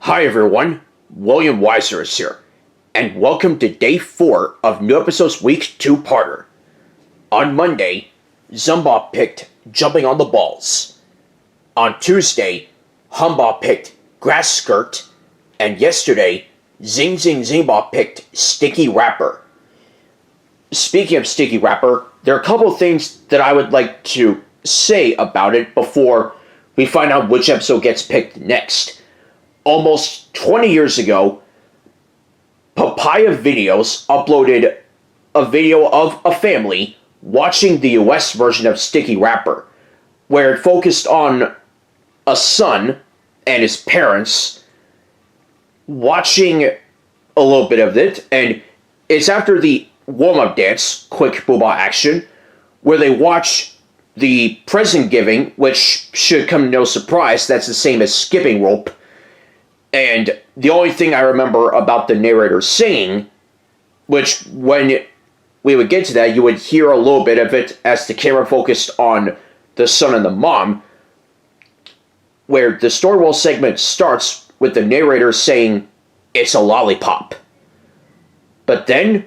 Hi everyone, William Weiser is here, and welcome to day 4 of New Episodes Week 2-parter. On Monday, Zumba picked Jumping on the Balls. On Tuesday, Humba picked Grass Skirt, and yesterday, Zing Zing Zingba picked Sticky Wrapper. Speaking of Sticky Wrapper, there are a couple of things that I would like to say about it before we find out which episode gets picked next. Almost 20 years ago, Papaya Videos uploaded a video of a family watching the US version of Sticky Wrapper, where it focused on a son and his parents watching a little bit of it, and it's after the warm-up dance, quick Boohbah action, where they watch the present giving, which should come to no surprise, that's the same as skipping rope. And the only thing I remember about the narrator saying, which when we would get to that, you would hear a little bit of it as the camera focused on the son and the mom, where the Storywell segment starts with the narrator saying, "It's a lollipop." But then,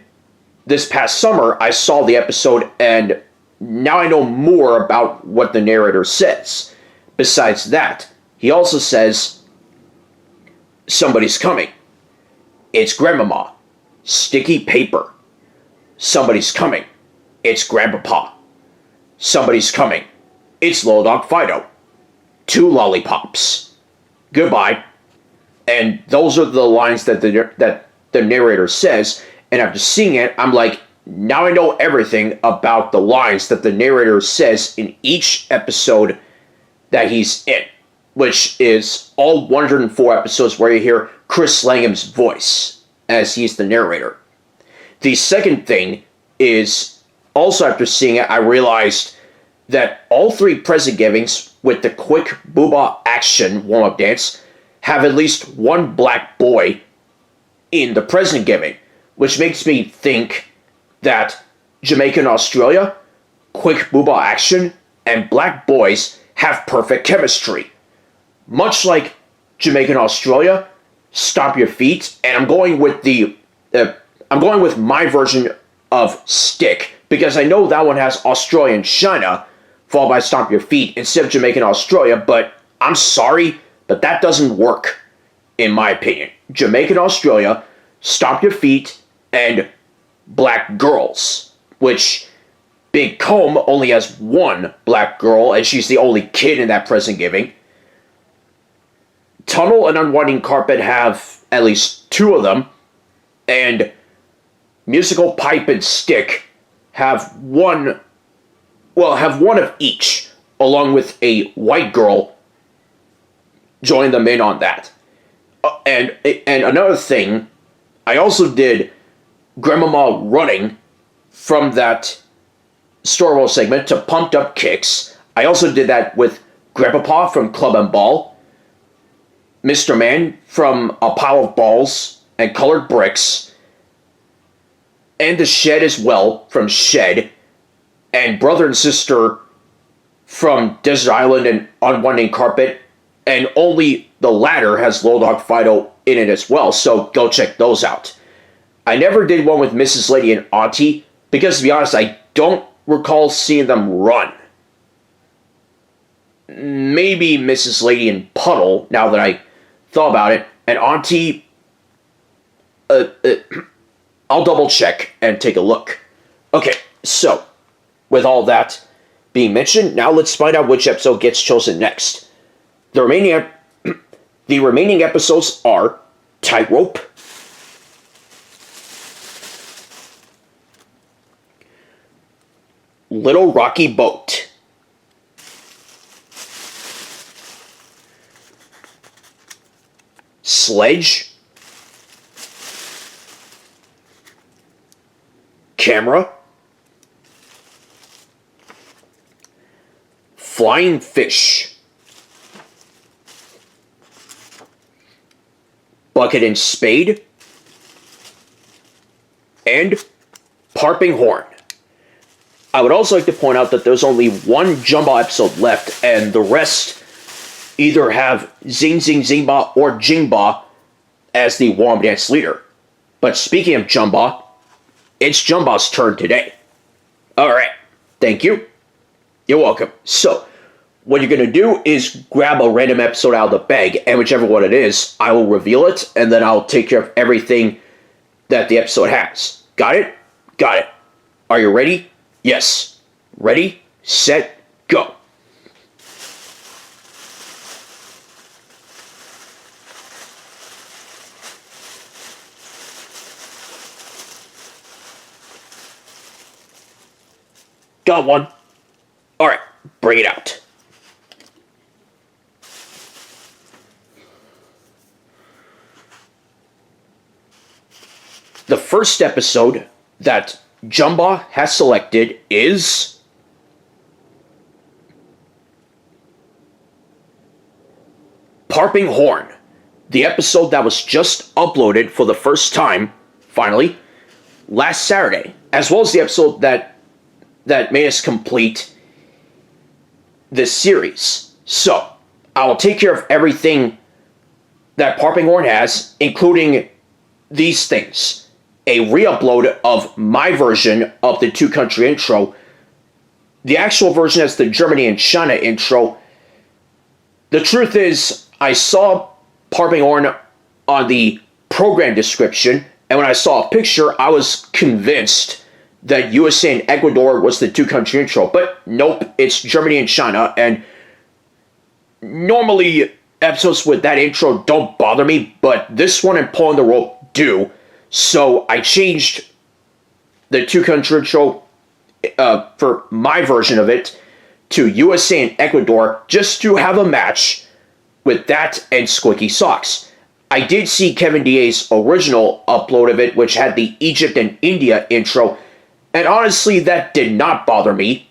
this past summer, I saw the episode, and now I know more about what the narrator says. Besides that, he also says, "Somebody's coming. It's Grandmama. Sticky paper. Somebody's coming. It's Grandpapa. Somebody's coming. It's Little Dog Fido. 2 lollipops. Goodbye." And those are the lines that the narrator says, and after seeing it, I'm like, now I know everything about the lines that the narrator says in each episode that he's in, which is all 104 episodes where you hear Chris Langham's voice as he's the narrator. The second thing is, also after seeing it, I realized that all 3 present givings with the quick Boohbah action warm-up dance have at least one black boy in the present giving, which makes me think that Jamaica and Australia, quick Boohbah action, and black boys have perfect chemistry. Much like Jamaica and Australia, Stomp Your Feet, and I'm going with my version of Stick, because I know that one has Australia and China, followed by Stomp Your Feet instead of Jamaica and Australia, but I'm sorry, but that doesn't work, in my opinion. Jamaica and Australia, Stomp Your Feet, and Black Girls, which Big Comb only has one black girl, and she's the only kid in that present giving. Tunnel and Unwinding Carpet have at least 2 of them, and Musical Pipe and Stick have one of each, along with a white girl joining them in on that. And another thing, I also did Grandmama running from that Storywell segment to Pumped Up Kicks. I also did that with Grandpapa from Club and Ball, Mr. Man from A Pile of Balls and Colored Bricks, and the Shed as well from Shed, and Brother and Sister from Desert Island and Unwinding Carpet, and only the latter has Little Dog Fido in it as well, so go check those out. I never did one with Mrs. Lady and Auntie, because to be honest, I don't recall seeing them run. Maybe Mrs. Lady and Puddle, now that I thought about it, and Auntie, I'll double check and take a look. Okay, so, with all that being mentioned, now let's find out which episode gets chosen next. The remaining episodes are Tightrope, Little Rocky Boat, Sledge, Camera, Flying Fish, Bucket and Spade, and Parping Horn. I would also like to point out that there's only one Jumba episode left, and the rest either have Zing Zing Zingba or Jingba as the warm dance leader. But speaking of Jumba, it's Jumba's turn today. Alright, thank you. You're welcome. So, what you're going to do is grab a random episode out of the bag, and whichever one it is, I will reveal it, and then I'll take care of everything that the episode has. Got it? Got it. Are you ready? Yes. Ready, set, go. Got one. Alright, bring it out. The first episode that Jumba has selected is Parping Horn, the episode that was just uploaded for the first time, finally, last Saturday, as well as the episode that made us complete this series. So, I will take care of everything that Parping Horn has, including these things. A re-upload of my version of the two-country intro. The actual version has the Germany and China intro. The truth is, I saw Parping Horn on the program description, and when I saw a picture, I was convinced that USA and Ecuador was the two-country intro. But nope, it's Germany and China, and normally episodes with that intro don't bother me, but this one and Pulling the Rope do. So I changed the two-country intro for my version of it to USA and Ecuador just to have a match with that and Squeaky Socks. I did see Kevin DA's original upload of it, which had the Egypt and India intro, and honestly, that did not bother me.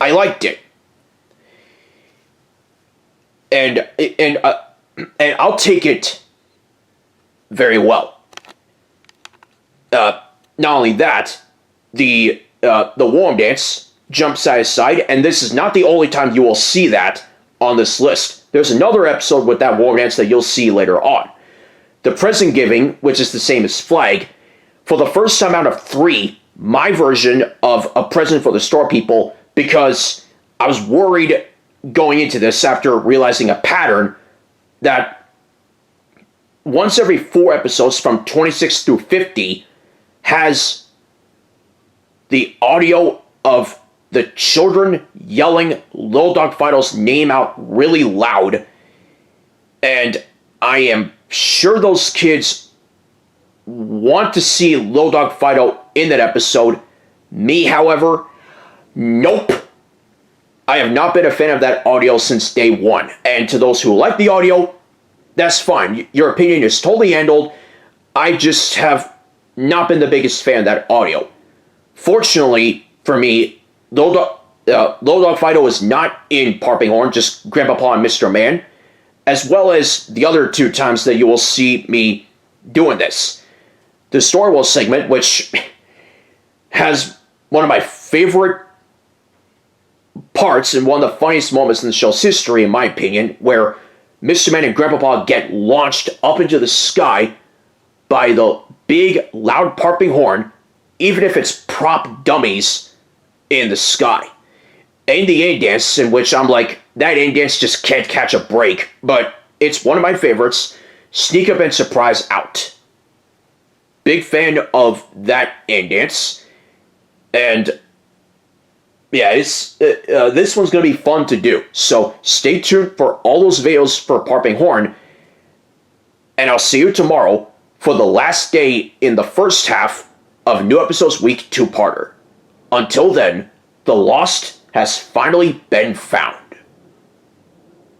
I liked it. And I'll take it very well. Not only that, the warm dance jumps side to side, and this is not the only time you will see that on this list. There's another episode with that warm dance that you'll see later on. The present giving, which is the same as flag, for the first time out of 3, my version of a present for the store people, because I was worried going into this after realizing a pattern that once every 4 episodes from 26 through 50 has the audio of the children yelling Lil Dog Fido's name out really loud. And I am sure those kids want to see Lil Dog Fido in that episode. Me, however, nope. I have not been a fan of that audio since day one. And to those who like the audio, that's fine. Your opinion is totally handled. I just have not been the biggest fan of that audio. Fortunately for me, Lil Dog Fido is not in Parping Horn, just Grandpapa and Mr. Man, as well as the other 2 times that you will see me doing this. The Storyworld segment, which has one of my favorite parts and one of the funniest moments in the show's history, in my opinion, where Mr. Man and Grandpapa get launched up into the sky by the big, loud Parping Horn, even if it's prop dummies in the sky. And the end dance, in which I'm like, that end dance just can't catch a break, but it's one of my favorites. Sneak Up and Surprise Out. Big fan of that end dance. And yeah, this one's going to be fun to do. So stay tuned for all those videos for Parping Horn. And I'll see you tomorrow for the last day in the first half of New Episodes Week 2-parter. Until then, the lost has finally been found.